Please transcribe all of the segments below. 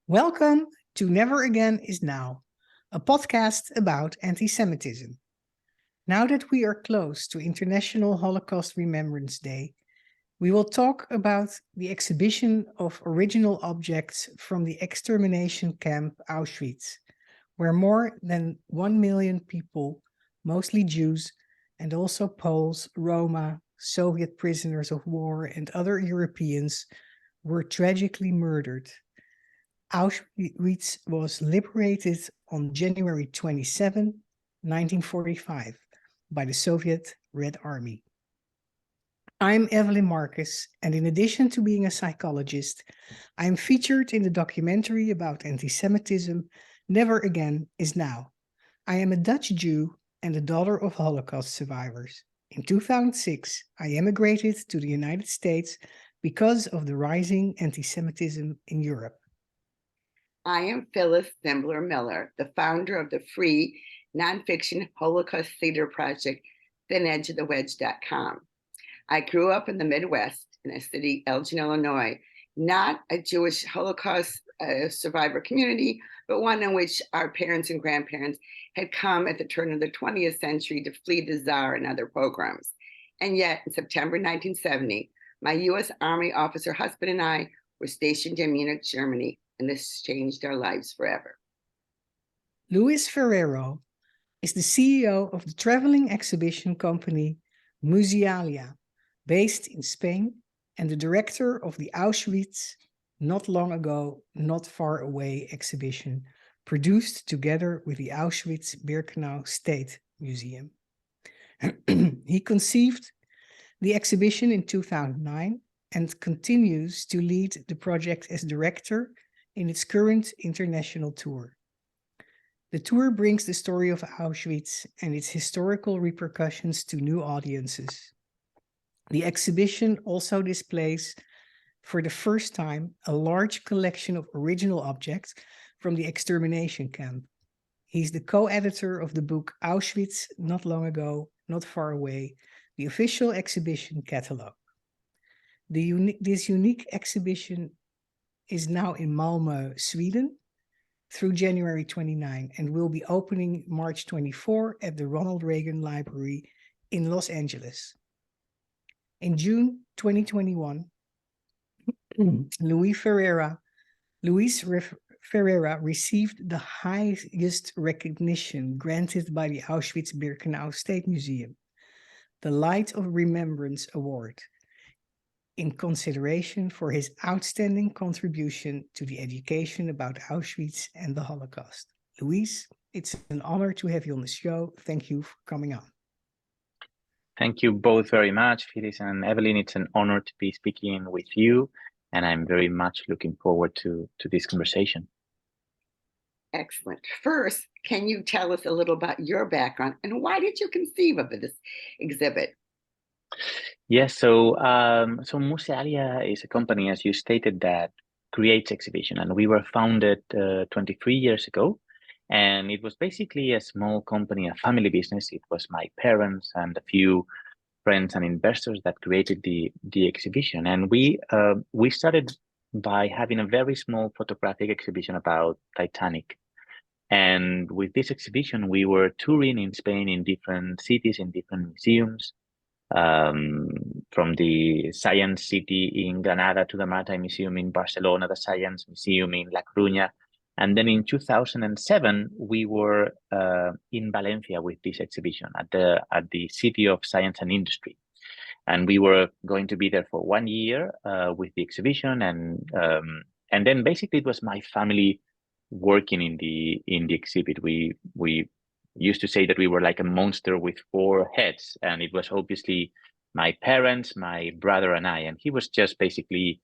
Welcome to Never Again is Now, a podcast about anti-Semitism. Now that we are close to International Holocaust Remembrance Day, we will talk about the exhibition of original objects from the extermination camp Auschwitz, where more than 1 million people, mostly Jews, and also Poles, Roma, Soviet prisoners of war, and other Europeans, were tragically murdered. Auschwitz was liberated on January 27, 1945, by the Soviet Red Army. I'm Evelyn Marcus, and in addition to being a psychologist, I am featured in the documentary about anti-Semitism, Never Again is Now. I am a Dutch Jew and a daughter of Holocaust survivors. In 2006, I emigrated to the United States because of the rising anti-Semitism in Europe. I am Phyllis Zembler Miller, the founder of the free nonfiction Holocaust theater project, ThinEdgeOfTheWedge.com. I grew up in the Midwest in a city, Elgin, Illinois, not a Jewish Holocaust survivor community, but one in which our parents and grandparents had come at the turn of the 20th century to flee the Tsar and other pogroms. And yet, in September 1970, my U.S. Army officer husband and I were stationed in Munich, Germany, and this changed our lives forever. Luis Ferreiro is the CEO of the traveling exhibition company Musealia, based in Spain, and the director of the Auschwitz Not Long Ago, Not Far Away exhibition, produced together with the Auschwitz-Birkenau State Museum. He conceived the exhibition in 2009 and continues to lead the project as director in its current international tour. The tour brings the story of Auschwitz and its historical repercussions to new audiences. The exhibition also displays, for the first time, a large collection of original objects from the extermination camp. He's the co-editor of the book Auschwitz, Not Long Ago, Not Far Away, the official exhibition catalog. This unique exhibition is now in Malmö, Sweden, through January 29, and will be opening March 24 at the Ronald Reagan Library in Los Angeles. In June 2021, Luis Ferreira received the highest recognition granted by the Auschwitz-Birkenau State Museum, the Light of Remembrance Award, in consideration for his outstanding contribution to the education about Auschwitz and the Holocaust. Luis, it's an honor to have you on the show. Thank you for coming on. Thank you both very much, Phyllis and Evelyn. It's an honor to be speaking with you, and I'm very much looking forward to this conversation. Excellent. First, can you tell us a little about your background and why did you conceive of this exhibit? Yes, so Musealia is a company, as you stated, that creates exhibition, and we were founded 23 years ago. And it was basically a small company, a family business. It was my parents and a few friends and investors that created the exhibition. And we started by having a very small photographic exhibition about Titanic. And with this exhibition, we were touring in Spain in different cities, in different museums, from the Science City in Granada to the Maritime Museum in Barcelona, the Science Museum in La Coruña. And then in 2007, we were in Valencia with this exhibition at the City of Science and Industry. And we were going to be there for 1 year with the exhibition. And then basically it was my family working in the exhibit. We used to say that we were like a monster with 4 heads, and it was obviously my parents, my brother, and I. And he was just basically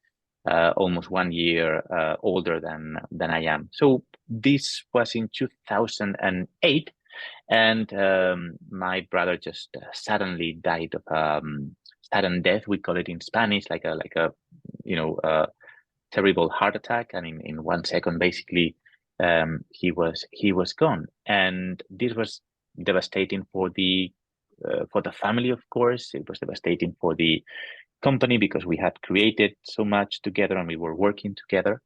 almost 1 year older than I am. So this was in 2008, and my brother just suddenly died of sudden death. We call it in Spanish, like a terrible heart attack, and in 1 second, basically. He was gone, and this was devastating for the family. Of course, it was devastating for the company because we had created so much together and we were working together.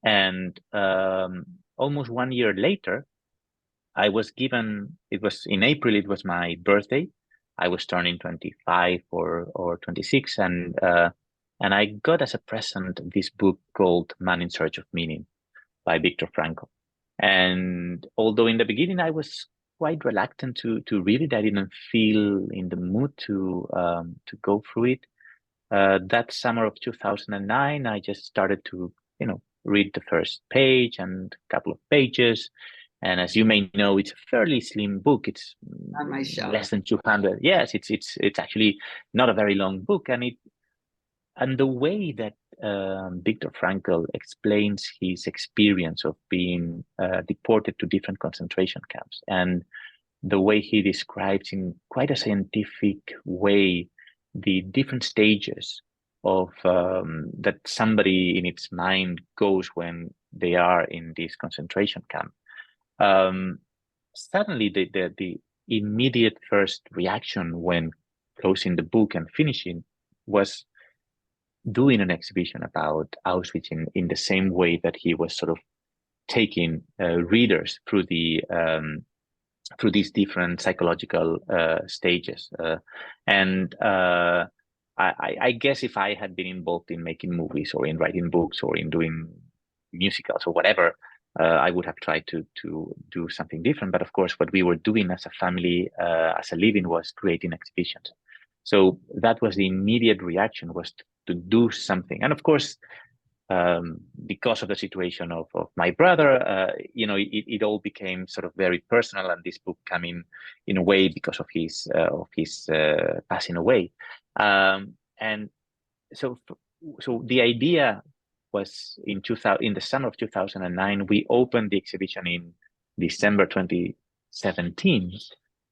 And almost 1 year later, I was given, it was in April, it was my birthday. I was turning 25 or 26, and I got as a present this book called Man in Search of Meaning by Viktor Frankl. And although in the beginning I was quite reluctant to read it, I didn't feel in the mood to go through it. That summer of 2009, I just started to, read the first page and a couple of pages. And as you may know, it's a fairly slim book. It's On my shelf. less than 200. Yes, it's actually not a very long book, and the way that Viktor Frankl explains his experience of being deported to different concentration camps, and the way he describes in quite a scientific way the different stages of that somebody in its mind goes when they are in this concentration camp. Suddenly, the immediate first reaction when closing the book and finishing was doing an exhibition about Auschwitz in the same way that he was sort of taking readers through through these different psychological stages. I guess if I had been involved in making movies or in writing books or in doing musicals or whatever, I would have tried to do something different. But of course, what we were doing as a family, as a living, was creating exhibitions. So that was the immediate reaction, was to do something. And of course, because of the situation of my brother, it all became sort of very personal, and this book came in a way because of his passing away. And so the idea was in the summer of 2009, we opened the exhibition in December 2017.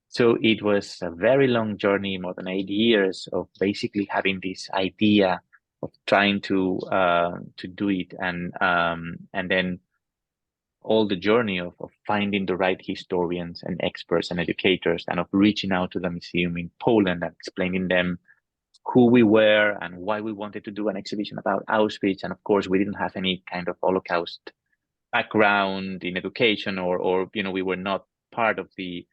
So it was a very long journey, more than 8 years, of basically having this idea of trying to do it, and then all the journey of finding the right historians and experts and educators, and of reaching out to the museum in Poland and explaining them who we were and why we wanted to do an exhibition about Auschwitz. And of course, we didn't have any kind of Holocaust background in education, or we were not part of the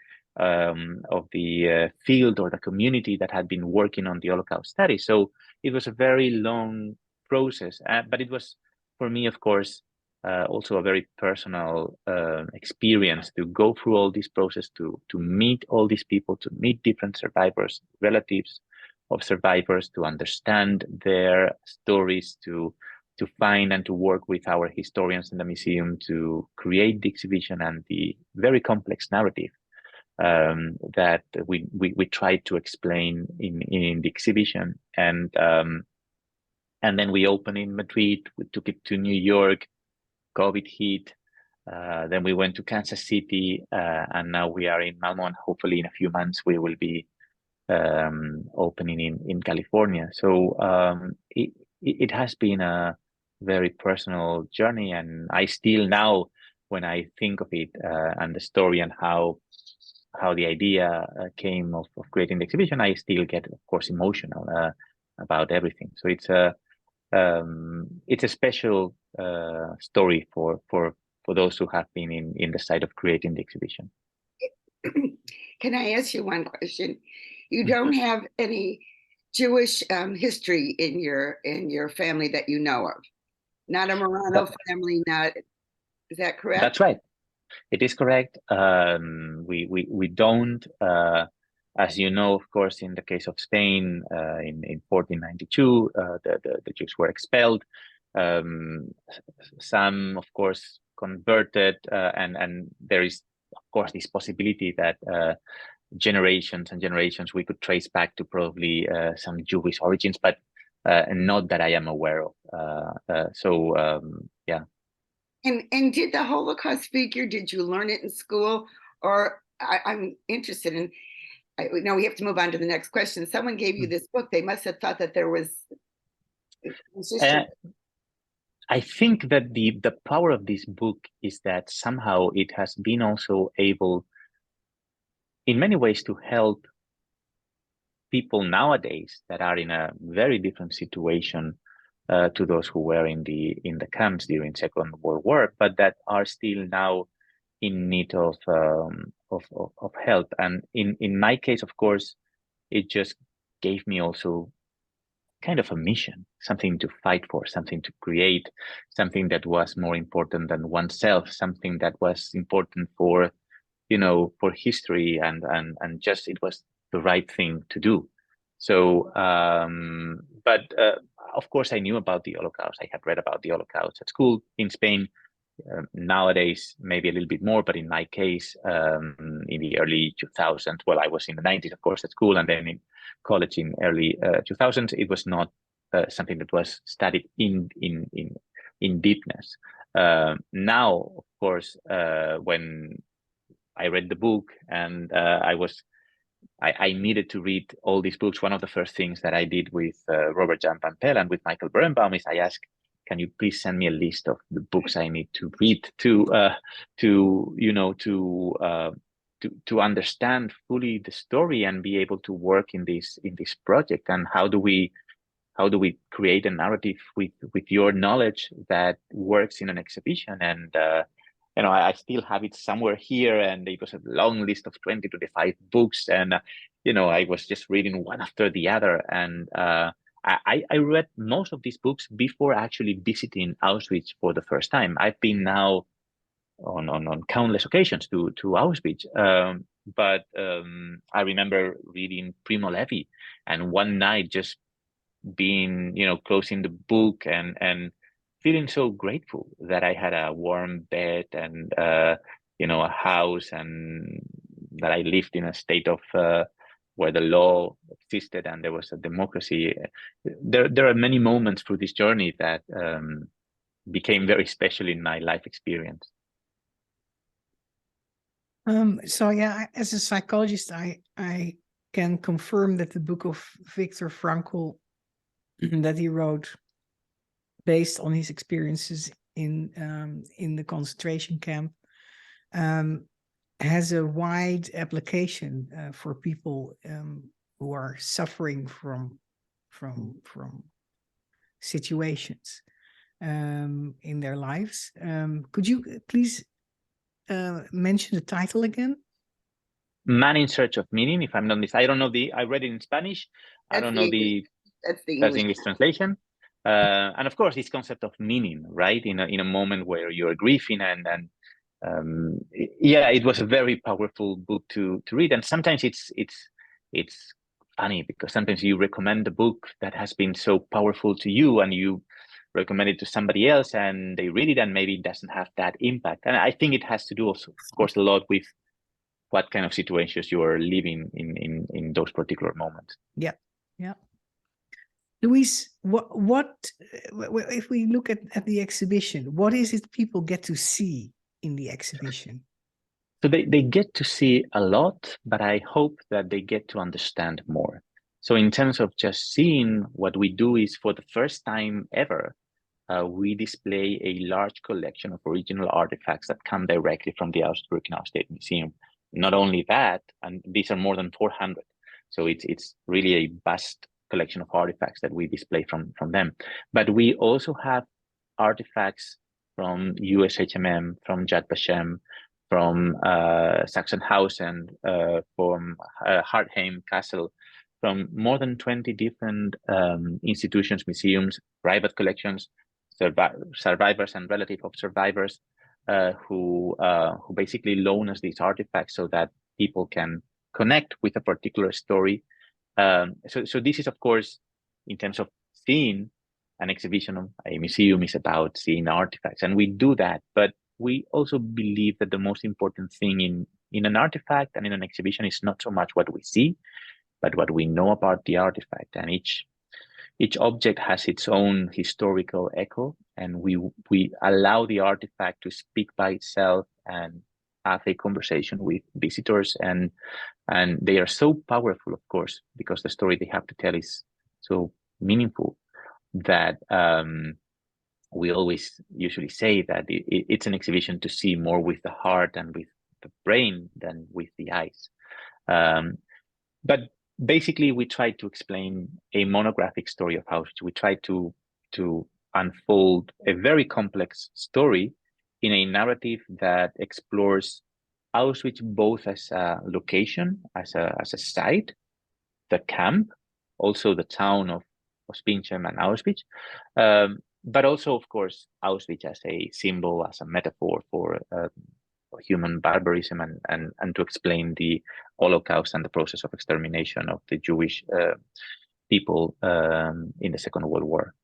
field or the community that had been working on the Holocaust study. So it was a very long process, but it was, for me, of course, also a very personal experience to go through all this process, to meet all these people, to meet different survivors, relatives of survivors, to understand their stories, to find and to work with our historians in the museum to create the exhibition and the very complex narrative that we tried to explain in the exhibition. And then we opened in Madrid, we took it to New York, COVID hit, then we went to Kansas City, and now we are in Malmo, and hopefully in a few months we will be opening in California. So it has been a very personal journey, and I still now, when I think of it and the story and how the idea came of creating the exhibition, I still get, of course, emotional about everything. So it's a special story for those who have been in the side of creating the exhibition. Can I ask you one question? You don't have any Jewish history in your family that you know of. Not a Marano family. Is that correct? That's right. It is correct. We don't. As you know, of course, in the case of Spain, in 1492, the Jews were expelled. Some, of course, converted, and there is, of course, this possibility that generations and generations we could trace back to probably some Jewish origins, but not that I am aware of. Yeah. And did the Holocaust figure? Did you learn it in school? Or I'm interested in. No, we have to move on to the next question. Someone gave you this book. They must have thought that there was. I think that the power of this book is that somehow it has been also able, in many ways, to help people nowadays that are in a very different situation to those who were in the camps during Second World War, but that are still now in need of help. And in my case, of course, it just gave me also kind of a mission, something to fight for, something to create, something that was more important than oneself, something that was important for, for history, and just it was the right thing to do. So, but of course, I knew about the Holocaust. I had read about the Holocaust at school in Spain. Nowadays, maybe a little bit more, but in my case, in the early 2000s, well, I was in the 90s, of course, at school, and then in college in early 2000s, it was not something that was studied in deepness. Now, of course, when I read the book and I needed to read all these books, one of the first things that I did with Robert Jan van Pelt and with Michael Birnbaum is I asked, can you please send me a list of the books I need to read to understand fully the story and be able to work in this project? And how do we create a narrative with your knowledge that works in an exhibition? And I still have it somewhere here, and it was a long list of 20 to 25 books, and I was just reading one after the other, and I read most of these books before actually visiting Auschwitz for the first time. I've been now on countless occasions to Auschwitz, but I remember reading Primo Levi, and one night just being, closing the book and feeling so grateful that I had a warm bed and a house, and that I lived in a state of where the law existed and there was a democracy. There are many moments through this journey that became very special in my life experience. So yeah, as a psychologist, I can confirm that the book of Viktor Frankl that he wrote based on his experiences in the concentration camp has a wide application for people who are suffering from situations in their lives. Could you please mention the title again? Man in Search of Meaning, if I'm not mistaken. I don't know I read it in Spanish. I don't know that's the English translation. And of course, this concept of meaning, right? In a moment where you're grieving, and it was a very powerful book to read. And sometimes it's funny because sometimes you recommend a book that has been so powerful to you, and you recommend it to somebody else, and they read it, and maybe it doesn't have that impact. And I think it has to do also, of course, a lot with what kind of situations you are living in those particular moments. Yeah. Luis, what if we look at the exhibition, what is it people get to see in the exhibition? So they get to see a lot, but I hope that they get to understand more. So in terms of just seeing, what we do is, for the first time ever, we display a large collection of original artifacts that come directly from the Auschwitz-Birkenau State Museum. Not only that, and these are more than 400. So it's really a vast collection of artifacts that we display from them. But we also have artifacts from USHMM, from Yad Vashem, from Sachsenhausen, from Hartheim Castle, from more than 20 different institutions, museums, private collections, survivors and relatives of survivors, who basically loan us these artifacts so that people can connect with a particular story. So this is, of course, in terms of seeing an exhibition, a museum is about seeing artifacts, and we do that. But we also believe that the most important thing in an artifact and in an exhibition is not so much what we see, but what we know about the artifact. And each object has its own historical echo, and we allow the artifact to speak by itself and have a conversation with visitors, and they are so powerful, of course, because the story they have to tell is so meaningful, that we always usually say that it's an exhibition to see more with the heart and with the brain than with the eyes. But basically, we try to explain a monographic story of Auschwitz. We try to to unfold a very complex story in a narrative that explores Auschwitz both as a location, as a site, the camp, also the town of Spinchem and Auschwitz, but also, of course, Auschwitz as a symbol, as a metaphor for human barbarism, and to explain the Holocaust and the process of extermination of the Jewish people in the Second World War.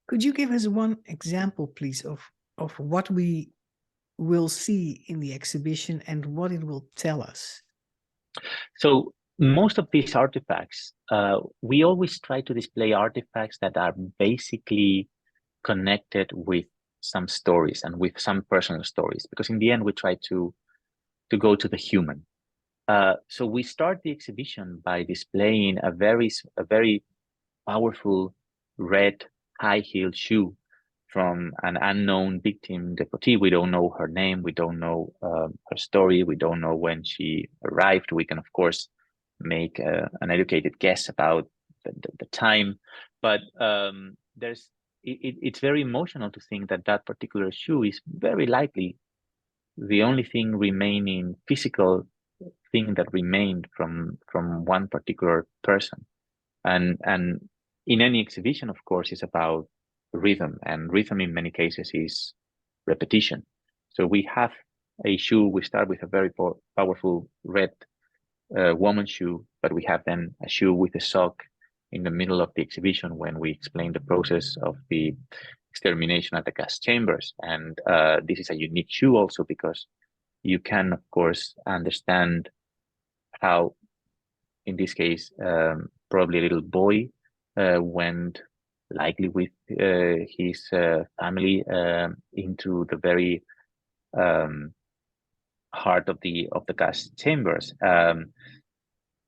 Could you give us one example, please, of what we will see in the exhibition and what it will tell us? So most of these artifacts, we always try to display artifacts that are basically connected with some stories and with some personal stories, because in the end we try to go to the human. So we start the exhibition by displaying a very powerful red high-heeled shoe from an unknown victim deportee. We don't know her name, we don't know her story, we don't know when she arrived. We can, of course, make an educated guess about the time, but it's very emotional to think that that particular shoe is very likely the only thing remaining, physical thing that remained from one particular person. And in any exhibition, of course, is about rhythm, and rhythm in many cases is repetition. So we have a shoe, we start with a very powerful red woman's shoe, but we have then a shoe with a sock in the middle of the exhibition when we explain the process of the extermination at the gas chambers. And this is a unique shoe also because you can, of course, understand how, in this case, probably a little boy went likely with his family into the very heart of the gas chambers.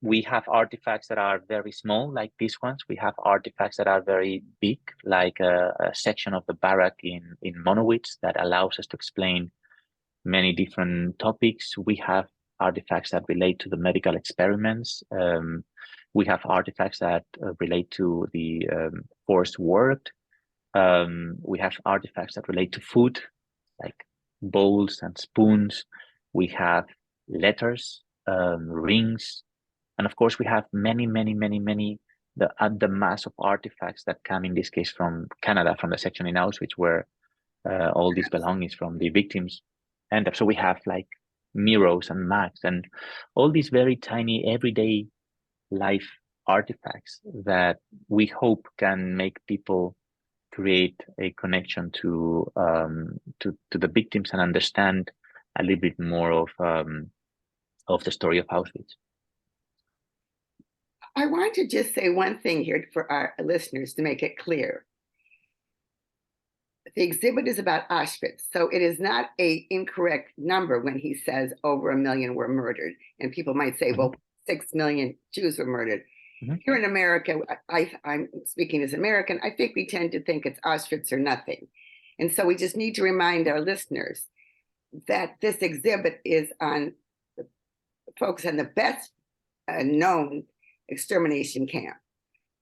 We have artifacts that are very small, like these ones. We have artifacts that are very big, like a section of the barrack in Monowitz that allows us to explain many different topics. We have artifacts that relate to the medical experiments. We have artifacts that relate to the forced work. We have artifacts that relate to food, like bowls and spoons. We have letters, rings, and of course we have many the mass of artifacts that come, in this case, from Canada, from the section in Auschwitz where all these belongings from the victims end up. So we have like mirrors and mags and all these very tiny everyday life artifacts that we hope can make people create a connection to the victims and understand a little bit more of the story of Auschwitz. I want to just say one thing here for our listeners to make it clear. The exhibit is about Auschwitz, so it is not an incorrect number when he says over 1 million were murdered. And people might say, well, 6 million Jews were murdered. Here in America, I'm speaking as American, I think we tend to think it's Auschwitz or nothing. And so we just need to remind our listeners that this exhibit is on focus on the best known extermination camp.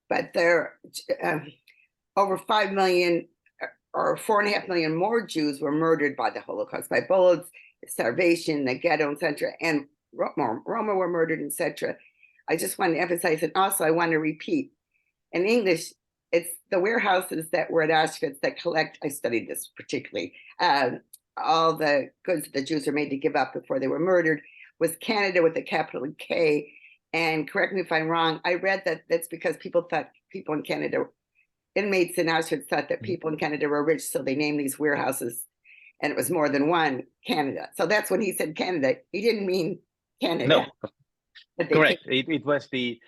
But there are over 5 million or 4.5 million more Jews were murdered by the Holocaust, by bullets, starvation, the ghetto, etc. And Roma were murdered, etc. I just want to emphasize, and also I want to repeat, in English, it's the warehouses that were at Auschwitz that collect, I studied this particularly, all the goods that the Jews were made to give up before they were murdered, was Canada with a capital K. And correct me if I'm wrong, I read that that's because people thought people in Canada, inmates in Auschwitz thought that people in Canada were rich, so they named these warehouses, and it was more than one, Canada. So that's when he said Canada, he didn't mean Canada. No, correct. It was the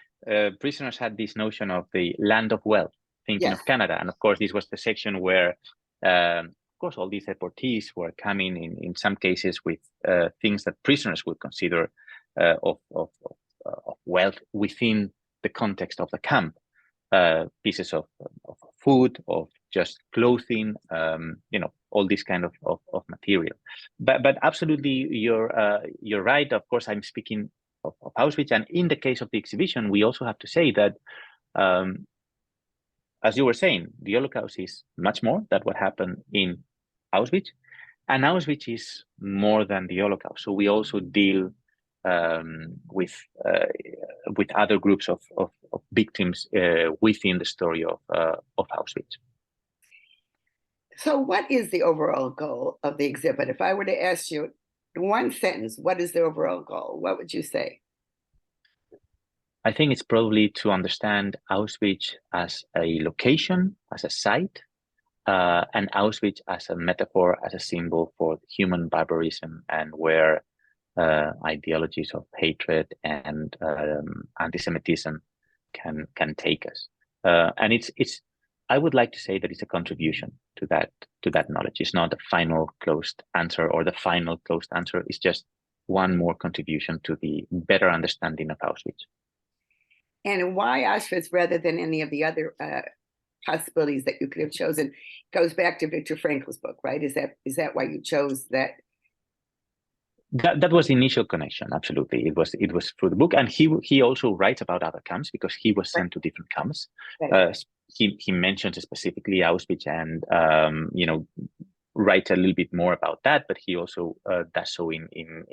prisoners had this notion of the land of wealth, thinking of Canada. And of course, this was the section where, of course, all these deportees were coming in some cases with things that prisoners would consider of wealth within the context of the camp. Pieces of food, of just clothing, all this kind of material. But absolutely, you're right. Of course, I'm speaking of Auschwitz, and in the case of the exhibition, we also have to say that as you were saying, the Holocaust is much more than what happened in Auschwitz, and Auschwitz is more than the Holocaust. So we also deal with other groups of victims within the story of Auschwitz. So what is the overall goal of the exhibit? If I were to ask you in one sentence, what is the overall goal? What would you say? I think it's probably to understand Auschwitz as a location, as a site, and Auschwitz as a metaphor, as a symbol for human barbarism, and where ideologies of hatred and anti-Semitism can take us. And it's I would like to say that it's a contribution to that knowledge. It's not a final closed answer, or the final closed answer. It's just one more contribution to the better understanding of Auschwitz. And why Auschwitz rather than any of the other possibilities that you could have chosen? Goes back to Viktor Frankl's book, right? Is that why you chose that? That was the initial connection. Absolutely, it was through the book, and he also writes about other camps because he was sent to different camps. Right. He mentions specifically Auschwitz, and writes a little bit more about that. But he also does so in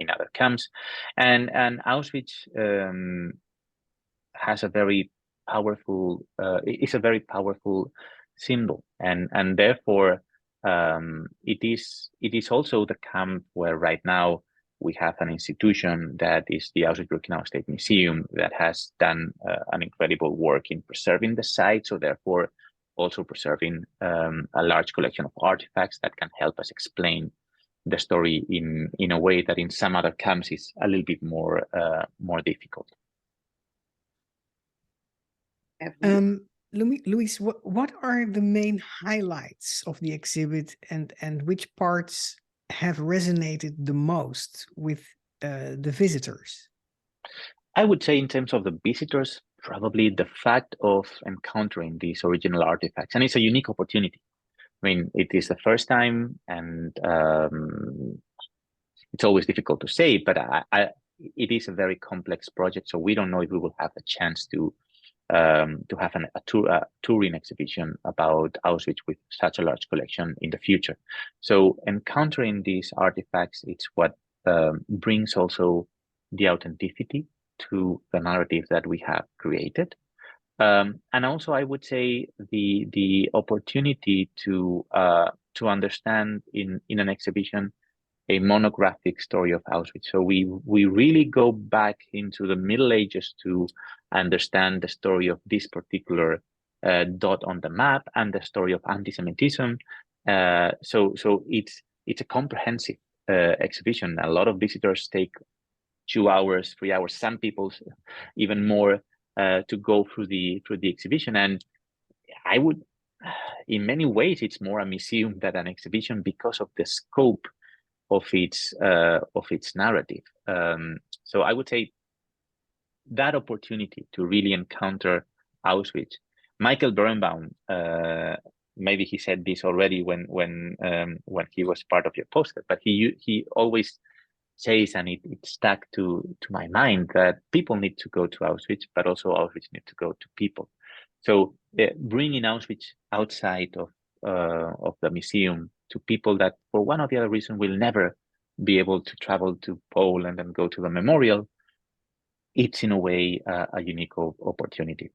other camps, and Auschwitz has a very powerful. It's a very powerful symbol, and therefore it is also the camp where right now we have an institution that is the Auschwitz-Birkenau State Museum that has done an incredible work in preserving the site, so therefore also preserving a large collection of artifacts that can help us explain the story in a way that in some other camps is a little bit more difficult. Luis, what are the main highlights of the exhibit, and which parts have resonated the most with the visitors? I would say in terms of the visitors, probably the fact of encountering these original artifacts, and it's a unique opportunity. I mean, it is the first time, and it's always difficult to say, but it is a very complex project, so we don't know if we will have a chance to have a touring exhibition about Auschwitz with such a large collection in the future. So encountering these artifacts, it's what brings also the authenticity to the narrative that we have created. And also, I would say the opportunity to understand in an exhibition a monographic story of Auschwitz. So we really go back into the Middle Ages to understand the story of this particular dot on the map and the story of anti-Semitism. So it's a comprehensive exhibition. A lot of visitors take 2 hours, 3 hours, some people even more to go through the exhibition. And I would, in many ways, it's more a museum than an exhibition because of the scope of its narrative. So I would say that opportunity to really encounter Auschwitz. Michael Birnbaum, maybe he said this already when he was part of your poster, but he always says, and it stuck to my mind, that people need to go to Auschwitz, but also Auschwitz need to go to people. So bringing Auschwitz outside of the museum to people that for one or the other reason will never be able to travel to Poland and go to the memorial, it's in a way a unique opportunity.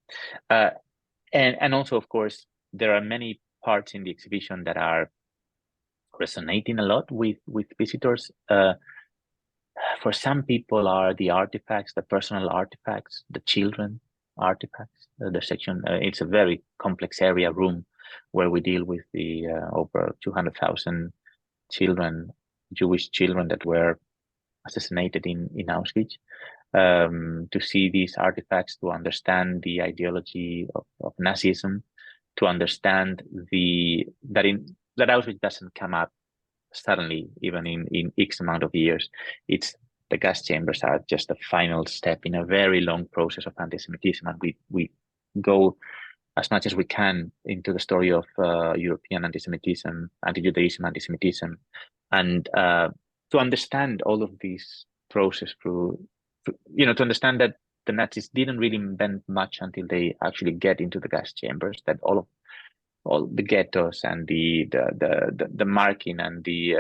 And also, of course, there are many parts in the exhibition that are resonating a lot with visitors. For some people are the artifacts, the personal artifacts, the children artifacts. The section, it's a very complex area room where we deal with the over 200,000 children, Jewish children that were assassinated in Auschwitz. To see these artifacts, to understand the ideology of Nazism, to understand that Auschwitz doesn't come up suddenly, even in X amount of years. It's the gas chambers are just the final step in a very long process of anti-Semitism, and we go as much as we can into the story of European anti-Semitism, anti-Judaism, anti-Semitism, and to understand all of these process through, to understand that the Nazis didn't really invent much until they actually get into the gas chambers, that all of all the ghettos and the marking and the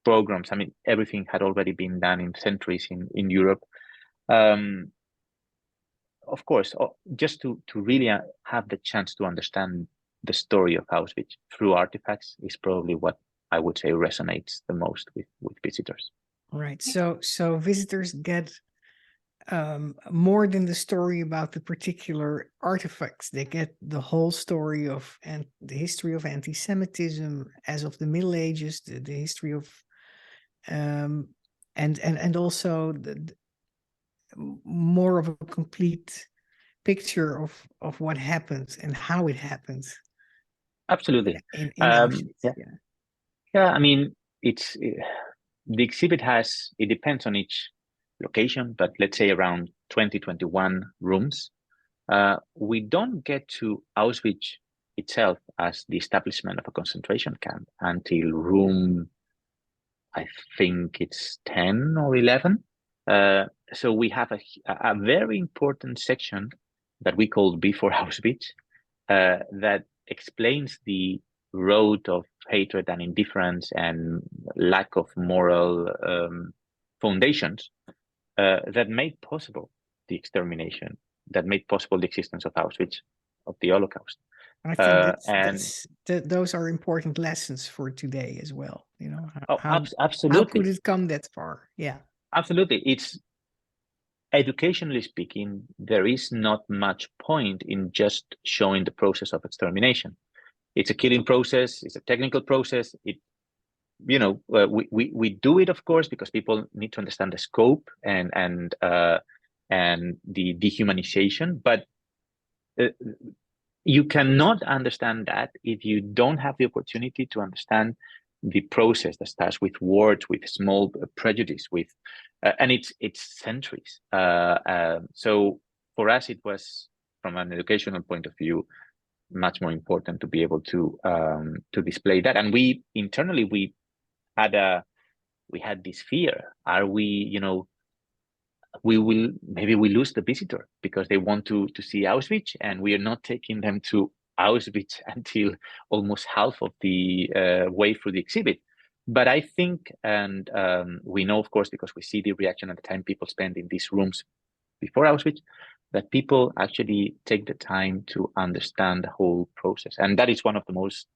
programs. I mean, everything had already been done in centuries in Europe. Of course, just to really have the chance to understand the story of Auschwitz through artifacts is probably what I would say resonates the most with visitors. Right. So visitors get more than the story about the particular artifacts. They get the whole story of and the history of anti-Semitism as of the Middle Ages, the history of and also the more of a complete picture of what happened and how it happened. Absolutely. In Auschwitz. Yeah. I mean, the exhibit it depends on each location, but let's say around 21 rooms. We don't get to Auschwitz itself as the establishment of a concentration camp until room, I think it's 10 or 11. So we have a very important section that we call Before Auschwitz that explains the road of hatred and indifference and lack of moral foundations that made possible the extermination, that made possible the existence of Auschwitz, of the Holocaust. I think those are important lessons for today as well. You know, absolutely. How could it come that far? Yeah, absolutely. It's educationally speaking, there is not much point in just showing the process of extermination. It's a killing process. It's a technical process. We do it, of course, because people need to understand the scope and the dehumanization. But you cannot understand that if you don't have the opportunity to understand the process that starts with words, with small prejudice, with and it's centuries. So for us, it was, from an educational point of view, much more important to be able to display that. And we internally had this fear: are we, we lose the visitor because they want to see Auschwitz, and we are not taking them to Auschwitz until almost half of the way through the exhibit. But I think, and we know, of course, because we see the reaction at the time people spend in these rooms before Auschwitz, that people actually take the time to understand the whole process. And that is one of the most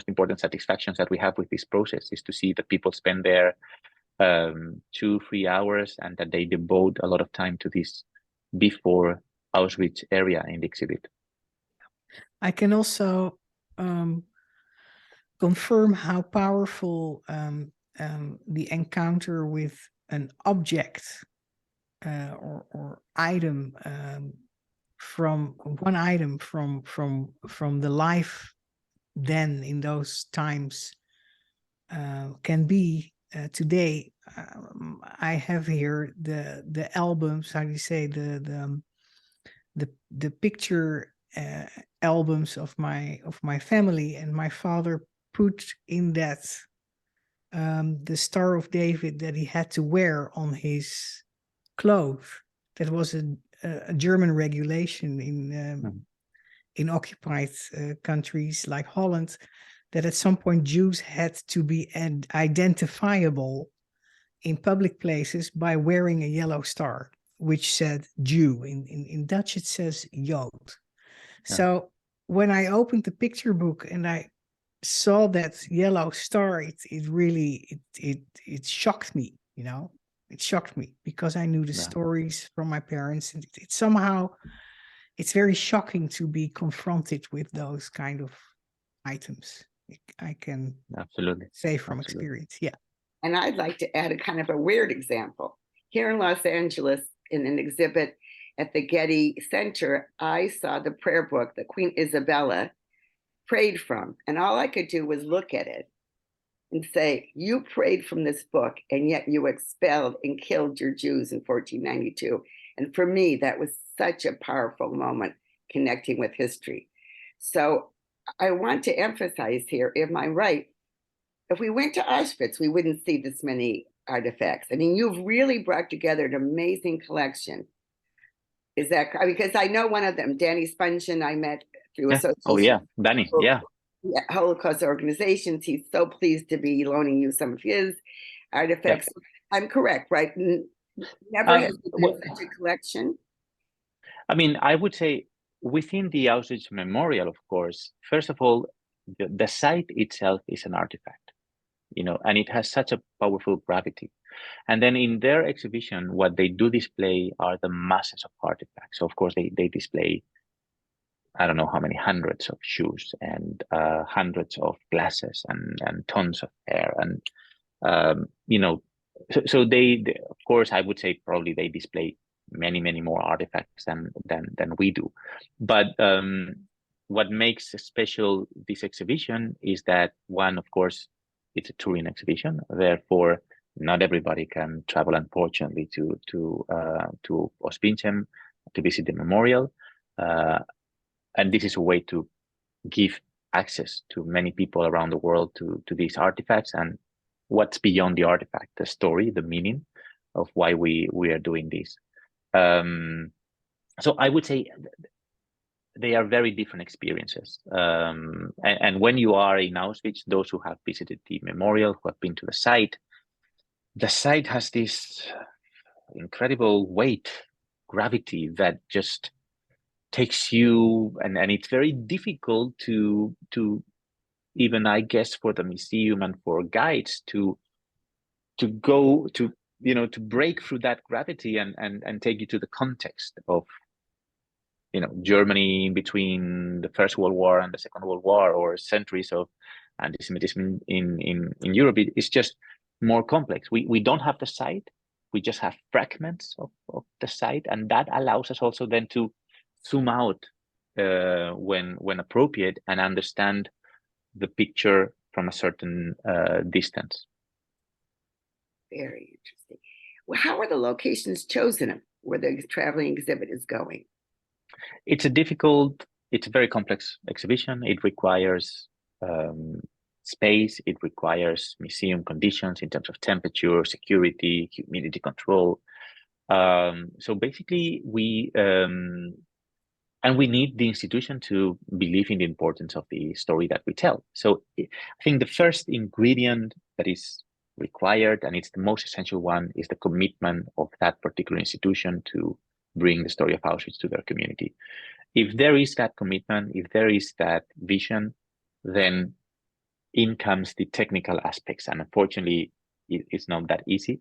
important satisfactions that we have with this process, is to see that people spend there 2-3 hours and that they devote a lot of time to this before Auschwitz area in the exhibit. I can also confirm how powerful the encounter with an object or item from the life then in those times can be today. I have here the albums, how do you say, the picture albums of my family, and my father put in that the Star of David that he had to wear on his clothes. That was a German regulation in occupied countries like Holland, that at some point Jews had to be identifiable in public places by wearing a yellow star, which said Jew. In Dutch, it says Jood. Yeah. So when I opened the picture book and I saw that yellow star, it really shocked me, It shocked me because I knew the stories from my parents. And it's very shocking to be confronted with those kind of items. I can say from experience. Yeah. And I'd like to add a kind of a weird example. Here in Los Angeles, in an exhibit at the Getty Center, I saw the prayer book that Queen Isabella prayed from. And all I could do was look at it and say, you prayed from this book, and yet you expelled and killed your Jews in 1492. And for me, that was such a powerful moment connecting with history. So I want to emphasize here, am I right? If we went to Auschwitz, we wouldn't see this many artifacts. I mean, you've really brought together an amazing collection. Is that because I know one of them, Danny Spungen, I met through Yeah. Association Oh yeah, Danny. Yeah. Holocaust Organizations. He's so pleased to be loaning you some of his artifacts. I'm correct, right? Never has there been such a collection. I mean, I would say within the Auschwitz Memorial, of course, first of all, the site itself is an artifact, and it has such a powerful gravity. And then in their exhibition, what they do display are the masses of artifacts. So of course, they display, I don't know how many hundreds of shoes and hundreds of glasses and tons of hair. And, so they, of course, I would say probably they display many, many more artifacts than we do. But what makes special this exhibition is that one, of course, it's a touring exhibition. Therefore, not everybody can travel, unfortunately, to Ospinchem to visit the memorial. And this is a way to give access to many people around the world to these artifacts and what's beyond the artifact, the story, the meaning of why we are doing this. So I would say they are very different experiences. And when you are in Auschwitz, those who have visited the memorial, who have been to the site has this incredible weight, gravity that just takes you, and it's very difficult to even, I guess, for the museum and for guides to go to, to break through that gravity and take you to the context of, Germany between the First World War and the Second World War, or centuries of anti-Semitism in Europe. It's just more complex. We don't have the site. We just have fragments of the site, and that allows us also then to zoom out when appropriate and understand the picture from a certain distance. Very interesting. Well, how are the locations chosen where the traveling exhibit is going? It's a very complex exhibition. It requires space. It requires museum conditions in terms of temperature, security, humidity control. So basically, we need the institution to believe in the importance of the story that we tell. So I think the first ingredient that is required, and it's the most essential one, is the commitment of that particular institution to bring the story of Auschwitz to their community. If there is that commitment, if there is that vision, then in comes the technical aspects. And unfortunately, it's not that easy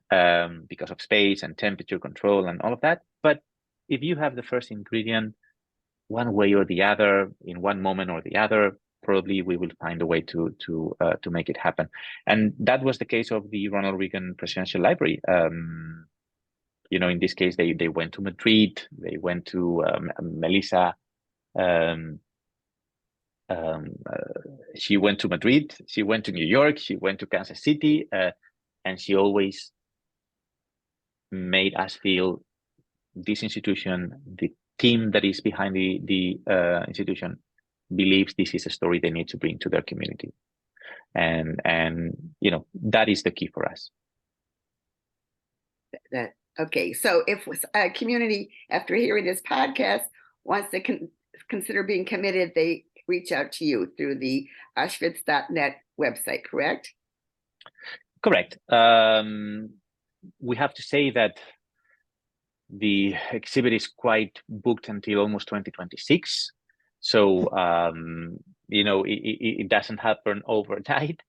because of space and temperature control and all of that. But if you have the first ingredient, one way or the other, in one moment or the other, probably we will find a way to make it happen. And that was the case of the Ronald Reagan Presidential Library. In this case, they went to Madrid. They went to Melissa. She went to Madrid. She went to New York. She went to Kansas City, and she always made us feel this institution, the team that is behind the institution, believes this is a story they need to bring to their community, and that is the key for us. Okay, so if a community, after hearing this podcast, wants to consider being committed, they reach out to you through the Auschwitz.net website, correct? Correct. We have to say that the exhibit is quite booked until almost 2026. So, it doesn't happen overnight,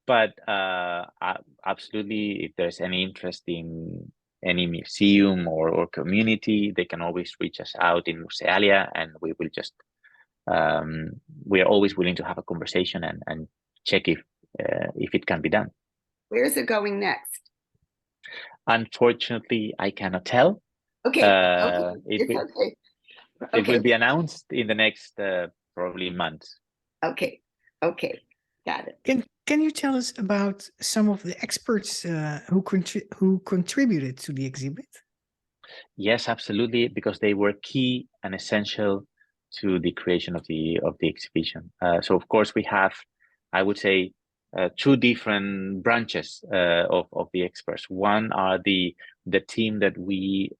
but absolutely, if there's any interest in any museum or community, they can always reach us out in Musealia, and we will just, we are always willing to have a conversation and check if it can be done. Where's it going next? Unfortunately, I cannot tell. Okay. It will be announced in the next probably months. Okay, got it. Can you tell us about some of the experts who contributed to the exhibit? Yes, absolutely, because they were key and essential to the creation of the exhibition. So of course we have, I would say, two different branches of the experts. One are the team that we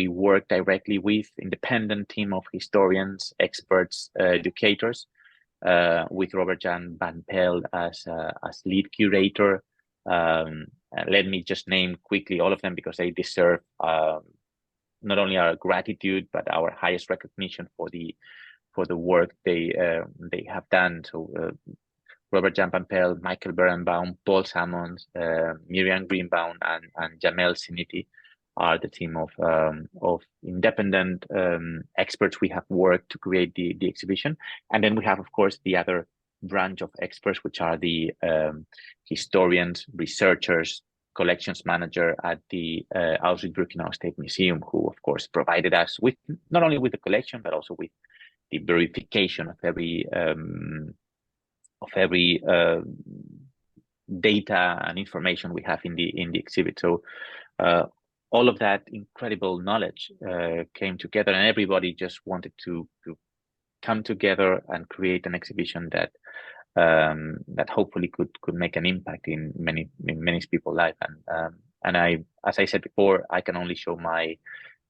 work directly with, independent team of historians, experts, educators, with Robert Jan van Pelt as lead curator. Let me just name quickly all of them because they deserve not only our gratitude but our highest recognition for the work they have done. So Robert Jan van Pelt, Michael Berenbaum, Paul Salmons, Miriam Greenbaum, and Jamel Siniti are the team of independent experts we have worked to create the exhibition. And then we have, of course, the other branch of experts, which are the historians, researchers, collections manager at the Auschwitz-Birkenau State Museum, who, of course, provided us with not only with the collection, but also with the verification of every data and information we have in the exhibit. So all of that incredible knowledge came together, and everybody just wanted to come together and create an exhibition that hopefully could make an impact in many people's life. And I, as I said before, I can only show my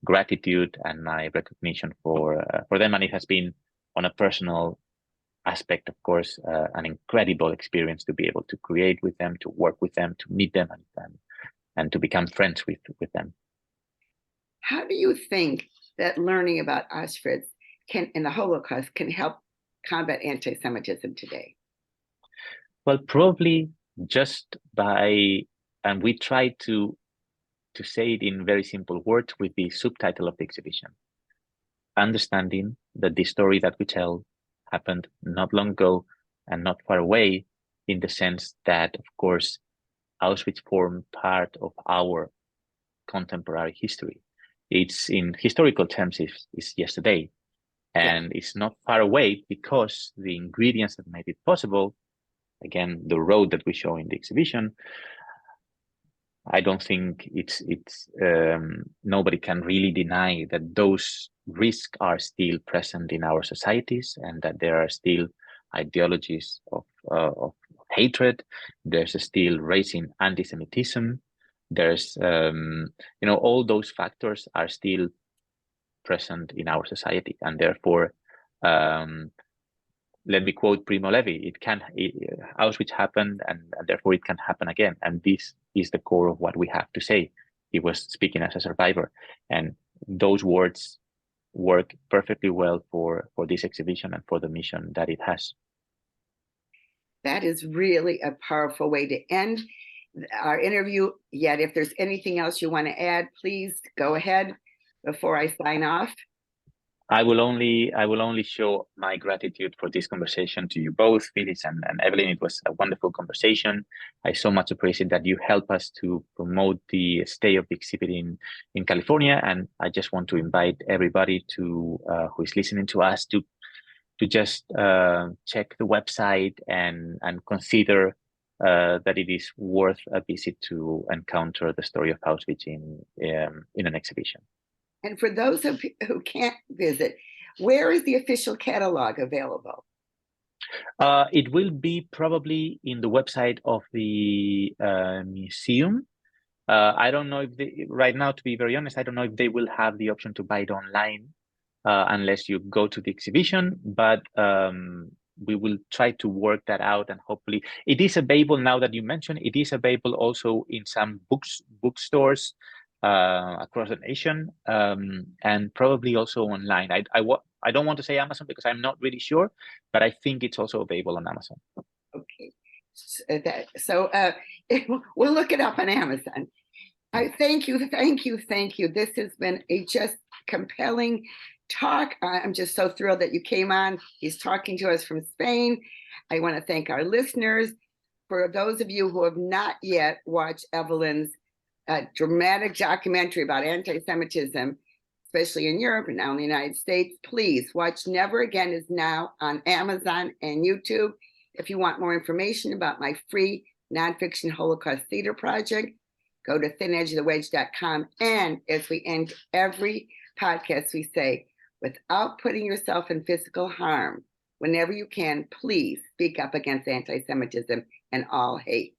gratitude and my recognition for them, and it has been on a personal aspect, of course, an incredible experience to be able to create with them, to work with them, to meet them, and to become friends with them. How do you think that learning about Auschwitz and the Holocaust can help combat anti-Semitism today? Well, probably just by, and we try to say it in very simple words with the subtitle of the exhibition: understanding that the story that we tell happened not long ago and not far away, in the sense that, of course, Auschwitz formed part of our contemporary history. It's, in historical terms, it's yesterday, and it's not far away because the ingredients that made it possible, again, the road that we show in the exhibition, I don't think it's nobody can really deny that those risks are still present in our societies, and that there are still ideologies of hatred. There's still rising anti-Semitism. There's all those factors are still present in our society, and therefore, let me quote Primo Levi: Auschwitz happened, and therefore it can happen again. And this is the core of what we have to say. He was speaking as a survivor, and those words work perfectly well for this exhibition and for the mission that it has. That is really a powerful way to end our interview. Yet, if there's anything else you want to add, please go ahead before I sign off. I will only show my gratitude for this conversation to you both, Phyllis and Evelyn. It was a wonderful conversation. I so much appreciate that you help us to promote the stay of the exhibit in California. And I just want to invite everybody to who is listening to us to just check the website and consider that it is worth a visit to encounter the story of Auschwitz in an exhibition. And for those who can't visit, where is the official catalog available? It will be probably in the website of the museum. I don't know if right now, to be very honest, I don't know if they will have the option to buy it online unless you go to the exhibition, but we will try to work that out, and hopefully it is available. Now that you mentioned, it is available also in some bookstores across the nation, and probably also online. I don't want to say Amazon because I'm not really sure, but I think it's also available on Amazon. Okay, so we'll look it up on Amazon. Thank you. This has been a just compelling talk. I'm just so thrilled that you came on. He's talking to us from Spain. I want to thank our listeners. For those of you who have not yet watched Evelyn's dramatic documentary about anti-Semitism, especially in Europe and now in the United States, please watch Never Again is now on Amazon and YouTube. If you want more information about my free nonfiction Holocaust theater project, go to thinedgeofthewedge.com. And as we end every podcast, we say, without putting yourself in physical harm, whenever you can, please speak up against anti-Semitism and all hate.